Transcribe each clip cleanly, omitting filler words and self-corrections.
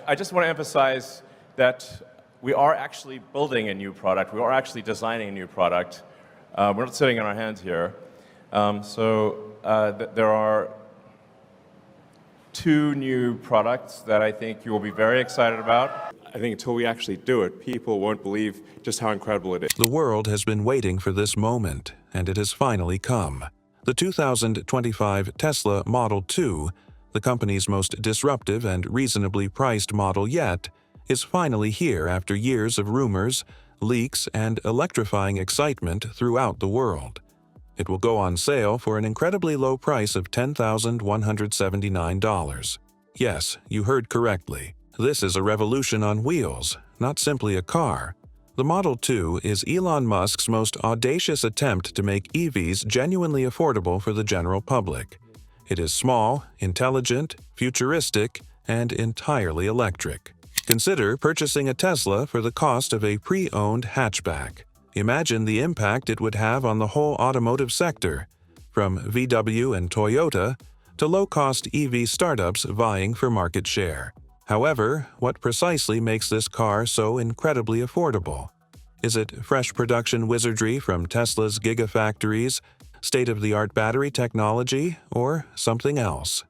I just want to emphasize that we are actually building a new product. We are actually designing a new product. We're not sitting on our hands here. There are two new products that I think you will be very excited about. I think until we actually do it, people won't believe just how incredible it is. The world has been waiting for this moment, and it has finally come. The 2025 Tesla Model 2, the company's most disruptive and reasonably priced model yet, is finally here after years of rumors, leaks, and electrifying excitement throughout the world. It will go on sale for an incredibly low price of $10,179. Yes, you heard correctly. This is a revolution on wheels, not simply a car. The Model 2 is Elon Musk's most audacious attempt to make EVs genuinely affordable for the general public. It is small, intelligent, futuristic, and entirely electric. Consider purchasing a Tesla for the cost of a pre-owned hatchback. Imagine the impact it would have on the whole automotive sector, from VW and Toyota to low-cost EV startups vying for market share. However, what precisely makes this car so incredibly affordable? Is it fresh production wizardry from Tesla's gigafactories, state-of-the-art battery technology, or something else?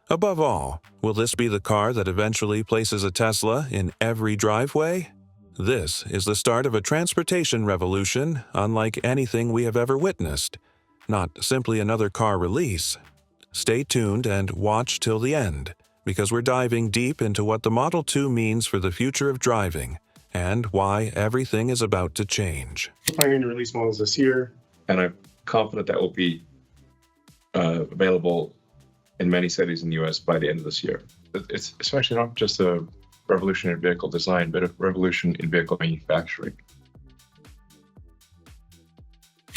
Above all, will this be the car that eventually places a Tesla in every driveway? This is the start of a transportation revolution unlike anything we have ever witnessed, not simply another car release. Stay tuned and watch till the end, because we're diving deep into what the Model 2 means for the future of driving and why everything is about to change. We're planning to release models this year, And I'm confident that will be available in many cities in the US by the end of this year. It's especially not just a revolution in vehicle design, but a revolution in vehicle manufacturing.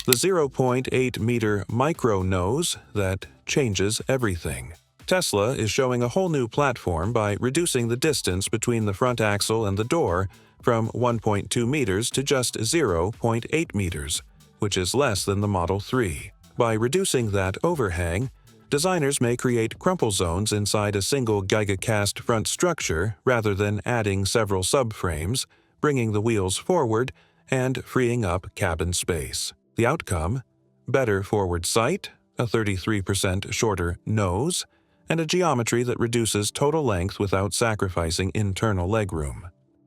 The 0.8-meter micro nose that changes everything. Tesla is showing a whole new platform by reducing the distance between the front axle and the door from 1.2 meters to just 0.8 meters, which is less than the Model 3. By reducing that overhang, designers may create crumple zones inside a single gigacast front structure rather than adding several subframes, bringing the wheels forward and freeing up cabin space. The outcome? Better forward sight, a 33% shorter nose, and a geometry that reduces total length without sacrificing internal legroom.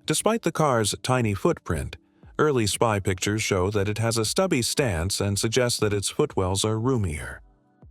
Despite the car's tiny footprint, early spy pictures show that it has a stubby stance and suggest that its footwells are roomier.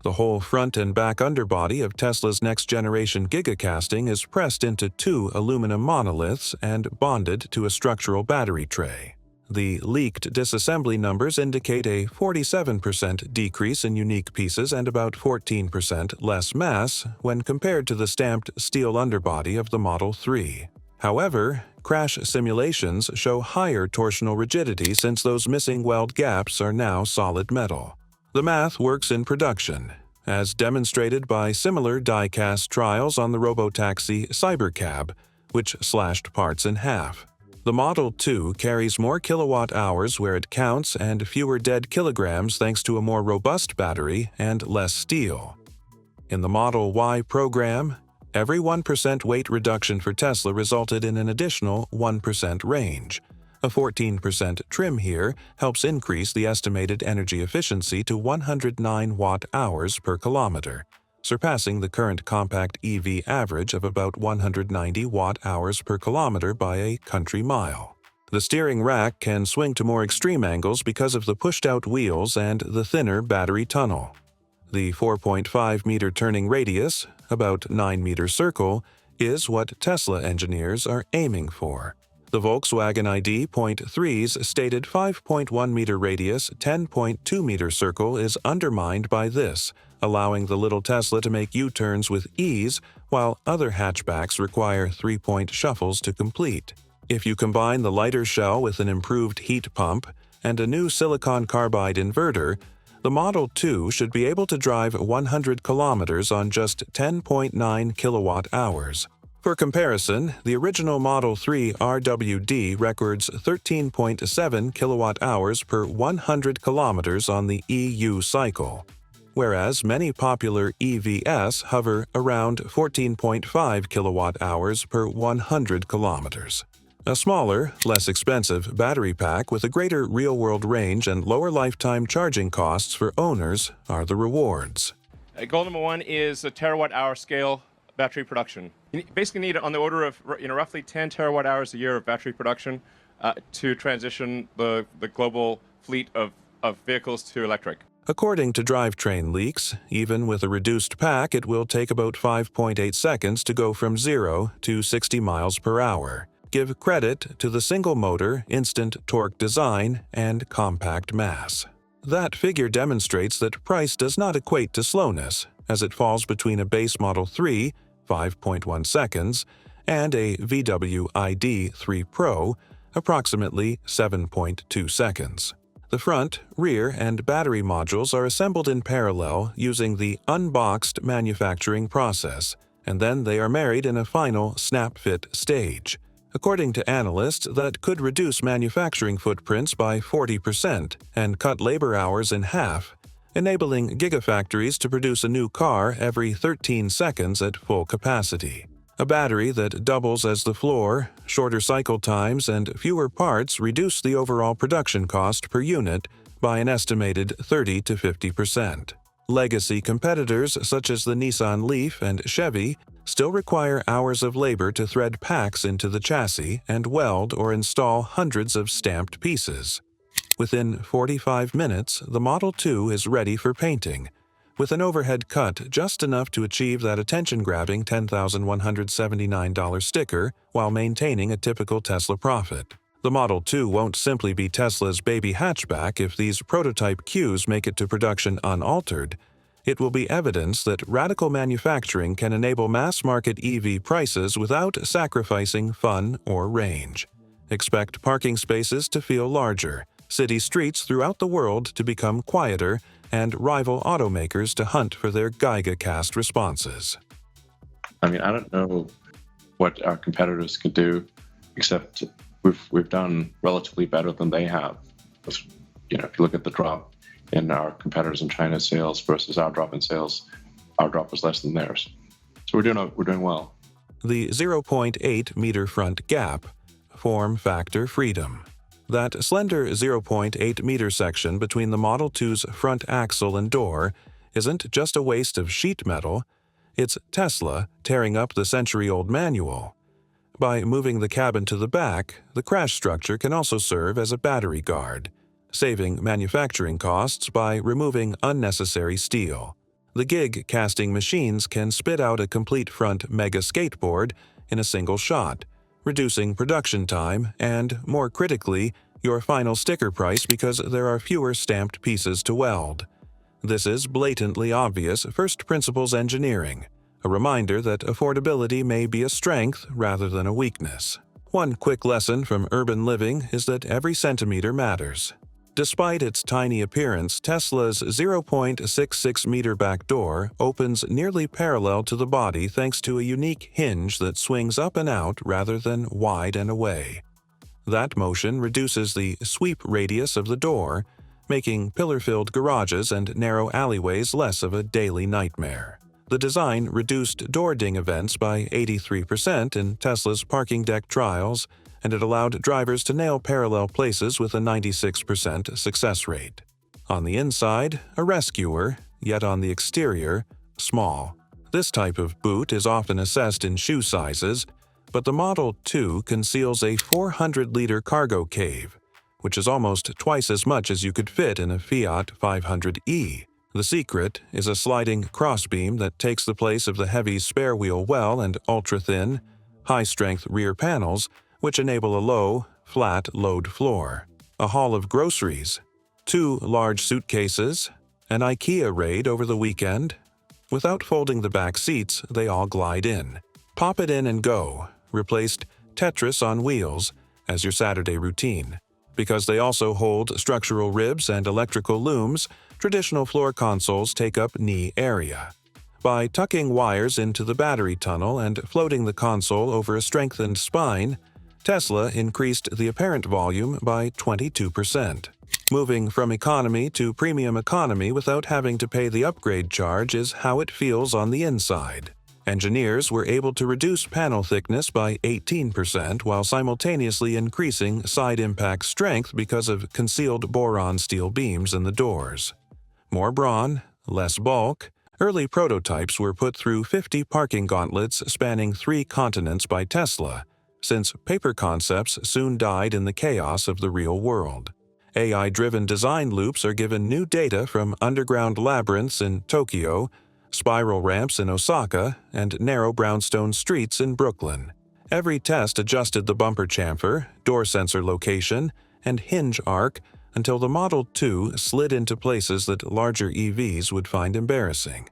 The whole front and back underbody of Tesla's next-generation gigacasting is pressed into two aluminum monoliths and bonded to a structural battery tray. The leaked disassembly numbers indicate a 47% decrease in unique pieces and about 14% less mass when compared to the stamped steel underbody of the Model 3. However, crash simulations show higher torsional rigidity since those missing weld gaps are now solid metal. The math works in production, as demonstrated by similar die-cast trials on the robotaxi Cybercab, which slashed parts in half. The Model 2 carries more kilowatt-hours where it counts and fewer dead kilograms thanks to a more robust battery and less steel. In the Model Y program, every 1% weight reduction for Tesla resulted in an additional 1% range. A 14% trim here helps increase the estimated energy efficiency to 109 watt-hours per kilometer, surpassing the current compact EV average of about 190 watt-hours per kilometer by a country mile. The steering rack can swing to more extreme angles because of the pushed-out wheels and the thinner battery tunnel. The 4.5-meter turning radius, about 9-meter circle, is what Tesla engineers are aiming for. The Volkswagen ID.3's stated 5.1-meter radius, 10.2-meter circle is undermined by this, allowing the little Tesla to make U-turns with ease, while other hatchbacks require 3-point shuffles to complete. If you combine the lighter shell with an improved heat pump and a new silicon carbide inverter, the Model 2 should be able to drive 100 kilometers on just 10.9 kilowatt-hours. For comparison, the original Model 3 RWD records 13.7 kilowatt-hours per 100 kilometers on the EU cycle. whereas many popular EVs hover around 14.5 kilowatt-hours per 100 kilometers. A smaller, less expensive battery pack with a greater real-world range and lower lifetime charging costs for owners are the rewards. Goal number one is a terawatt-hour scale battery production. You basically need on the order of roughly 10 terawatt-hours a year of battery production to transition the global fleet of vehicles to electric. According to drivetrain leaks, even with a reduced pack, it will take about 5.8 seconds to go from 0 to 60 miles per hour. Give credit to the single-motor, instant torque design and compact mass. That figure demonstrates that price does not equate to slowness, as it falls between a base Model 3, 5.1 seconds, and a VW ID 3 Pro, approximately 7.2 seconds. The front, rear, and battery modules are assembled in parallel using the unboxed manufacturing process, and then they are married in a final snap-fit stage. According to analysts, that could reduce manufacturing footprints by 40% and cut labor hours in half, enabling gigafactories to produce a new car every 13 seconds at full capacity. A battery that doubles as the floor, shorter cycle times, and fewer parts reduce the overall production cost per unit by an estimated 30 to 50%. Legacy competitors such as the Nissan Leaf and Chevy still require hours of labor to thread packs into the chassis and weld or install hundreds of stamped pieces. Within 45 minutes, the Model 2 is ready for painting, with an overhead cut just enough to achieve that attention-grabbing $10,179 sticker while maintaining a typical Tesla profit. The Model 2 won't simply be Tesla's baby hatchback if these prototype cues make it to production unaltered. It will be evidence that radical manufacturing can enable mass-market EV prices without sacrificing fun or range. Expect parking spaces to feel larger, city streets throughout the world to become quieter, and rival automakers to hunt for their Geiger-cast responses. I mean, I don't know what our competitors could do, except we've done relatively better than they have. You know, if you look at the drop in our competitors in China's sales versus our drop in sales, our drop was less than theirs. So we're doing well. The 0.8 meter front gap, form factor freedom. That slender 0.8 meter section between the Model 2's front axle and door isn't just a waste of sheet metal, it's Tesla tearing up the century-old manual. By moving the cabin to the back, the crash structure can also serve as a battery guard, saving manufacturing costs by removing unnecessary steel. The gig casting machines can spit out a complete front mega skateboard in a single shot, reducing production time and, more critically, your final sticker price because there are fewer stamped pieces to weld. This is blatantly obvious first principles engineering, a reminder that affordability may be a strength rather than a weakness. One quick lesson from urban living is that every centimeter matters. Despite its tiny appearance, Tesla's 0.66 meter back door opens nearly parallel to the body thanks to a unique hinge that swings up and out rather than wide and away. That motion reduces the sweep radius of the door, making pillar-filled garages and narrow alleyways less of a daily nightmare. The design reduced door ding events by 83% in Tesla's parking deck trials, and it allowed drivers to nail parallel places with a 96% success rate. On the inside, a rescuer, yet on the exterior, small. This type of boot is often assessed in shoe sizes, but the Model 2 conceals a 400-liter cargo cave, which is almost twice as much as you could fit in a Fiat 500e. The secret is a sliding crossbeam that takes the place of the heavy spare wheel well and ultra-thin, high-strength rear panels, which enable a low, flat load floor, a haul of groceries, 2 large suitcases, an IKEA raid over the weekend. Without folding the back seats, they all glide in. Pop it in and go, replaced Tetris on wheels as your Saturday routine. Because they also hold structural ribs and electrical looms, traditional floor consoles take up knee area. By tucking wires into the battery tunnel and floating the console over a strengthened spine, Tesla increased the apparent volume by 22%. Moving from economy to premium economy without having to pay the upgrade charge is how it feels on the inside. Engineers were able to reduce panel thickness by 18% while simultaneously increasing side impact strength because of concealed boron steel beams in the doors. More brawn, less bulk. Early prototypes were put through 50 parking gauntlets spanning 3 continents by Tesla, since paper concepts soon died in the chaos of the real world. AI-driven design loops are given new data from underground labyrinths in Tokyo, spiral ramps in Osaka, and narrow brownstone streets in Brooklyn. Every test adjusted the bumper chamfer, door sensor location, and hinge arc until the Model 2 slid into places that larger EVs would find embarrassing.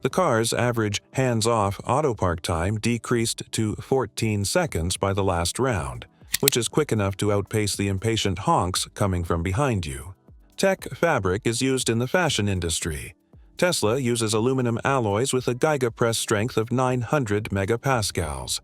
The car's average hands-off auto park time decreased to 14 seconds by the last round, which is quick enough to outpace the impatient honks coming from behind you. Tech fabric is used in the fashion industry. Tesla uses aluminum alloys with a gigapress strength of 900 megapascals.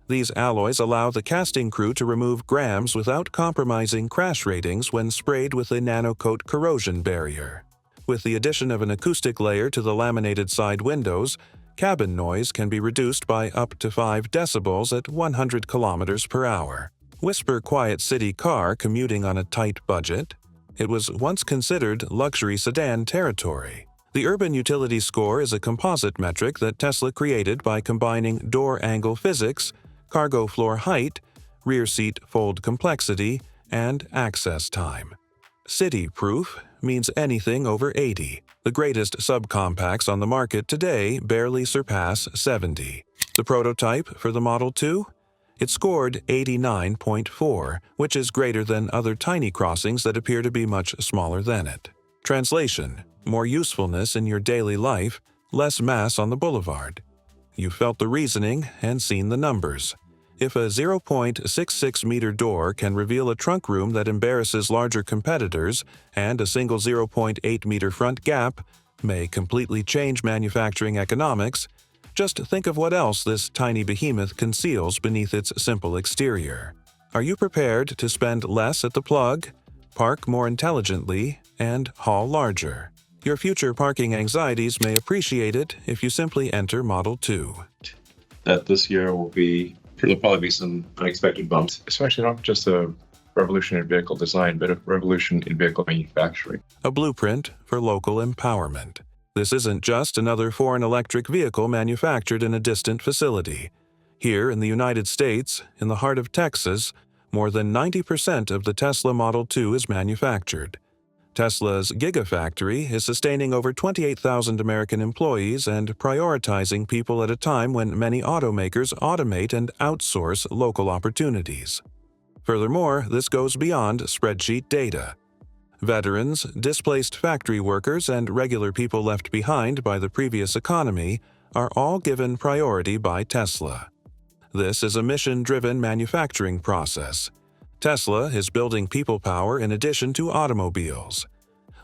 These alloys allow the casting crew to remove grams without compromising crash ratings when sprayed with a nanocoat corrosion barrier. With the addition of an acoustic layer to the laminated side windows, cabin noise can be reduced by up to 5 decibels at 100 kilometers per hour. Whisper quiet city car commuting on a tight budget. It was once considered luxury sedan territory. The Urban Utility Score is a composite metric that Tesla created by combining door angle physics, cargo floor height, rear seat fold complexity, and access time. City proof means anything over 80. The greatest subcompacts on the market today barely surpass 70. The prototype for the Model 2? It scored 89.4, which is greater than other tiny crossings that appear to be much smaller than it. Translation: more usefulness in your daily life, less mass on the boulevard. You felt the reasoning and seen the numbers. If a 0.66-meter door can reveal a trunk room that embarrasses larger competitors, and a single 0.8-meter front gap may completely change manufacturing economics, just think of what else this tiny behemoth conceals beneath its simple exterior. Are you prepared to spend less at the plug, park more intelligently, and haul larger? Your future parking anxieties may appreciate it if you simply enter Model 2. That this year there'll probably be some unexpected bumps. It's actually not just a revolution in vehicle design, but a revolution in vehicle manufacturing. A blueprint for local empowerment. This isn't just another foreign electric vehicle manufactured in a distant facility. Here in the United States, in the heart of Texas, more than 90% of the Tesla Model 2 is manufactured. Tesla's Gigafactory is sustaining over 28,000 American employees and prioritizing people at a time when many automakers automate and outsource local opportunities. Furthermore, this goes beyond spreadsheet data. Veterans, displaced factory workers, and regular people left behind by the previous economy are all given priority by Tesla. This is a mission-driven manufacturing process. Tesla is building people power in addition to automobiles.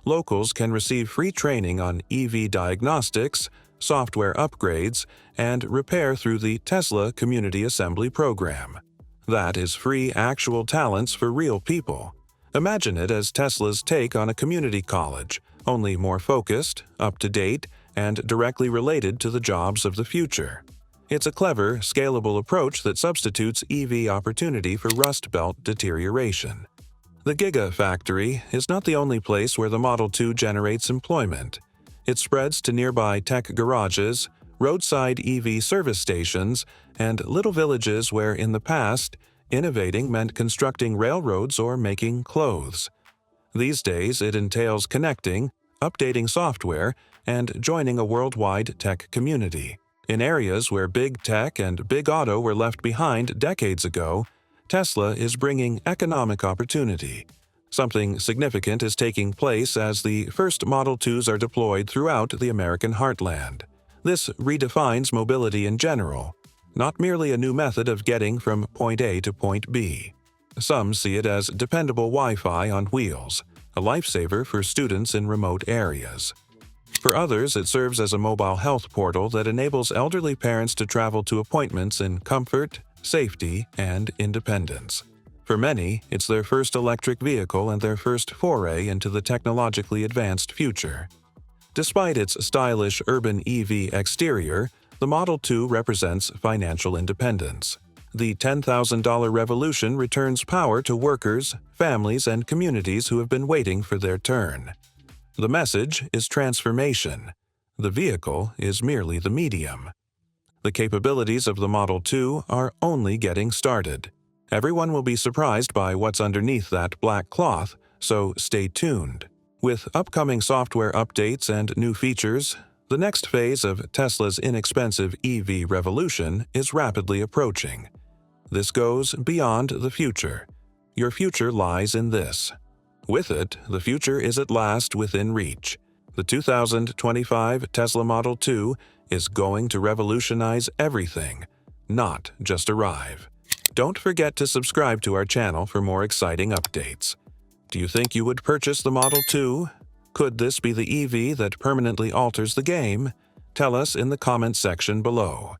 Locals can receive free training on EV diagnostics, software upgrades, and repair through the Tesla Community Assembly Program. That is free actual talents for real people. Imagine it as Tesla's take on a community college, only more focused, up-to-date, and directly related to the jobs of the future. It's a clever, scalable approach that substitutes EV opportunity for Rust Belt deterioration. The Gigafactory is not the only place where the Model 2 generates employment. It spreads to nearby tech garages, roadside EV service stations, and little villages where, in the past, innovating meant constructing railroads or making clothes. These days, it entails connecting, updating software, and joining a worldwide tech community. In areas where big tech and big auto were left behind decades ago, Tesla is bringing economic opportunity. Something significant is taking place as the first Model 2s are deployed throughout the American heartland. This redefines mobility in general, not merely a new method of getting from point A to point B. Some see it as dependable Wi-Fi on wheels, a lifesaver for students in remote areas. For others, it serves as a mobile health portal that enables elderly parents to travel to appointments in comfort, safety, and independence. For many, it's their first electric vehicle and their first foray into the technologically advanced future. Despite its stylish urban EV exterior, the Model 2 represents financial independence. The $10,000 revolution returns power to workers, families, and communities who have been waiting for their turn. The message is transformation. The vehicle is merely the medium. The capabilities of the Model 2 are only getting started. Everyone will be surprised by what's underneath that black cloth, so stay tuned. With upcoming software updates and new features, the next phase of Tesla's inexpensive EV revolution is rapidly approaching. This goes beyond the future. Your future lies in this. With it, the future is at last within reach. The 2025 Tesla Model 2 is going to revolutionize everything, not just arrive. Don't forget to subscribe to our channel for more exciting updates. Do you think you would purchase the Model 2? Could this be the EV that permanently alters the game? Tell us in the comments section below.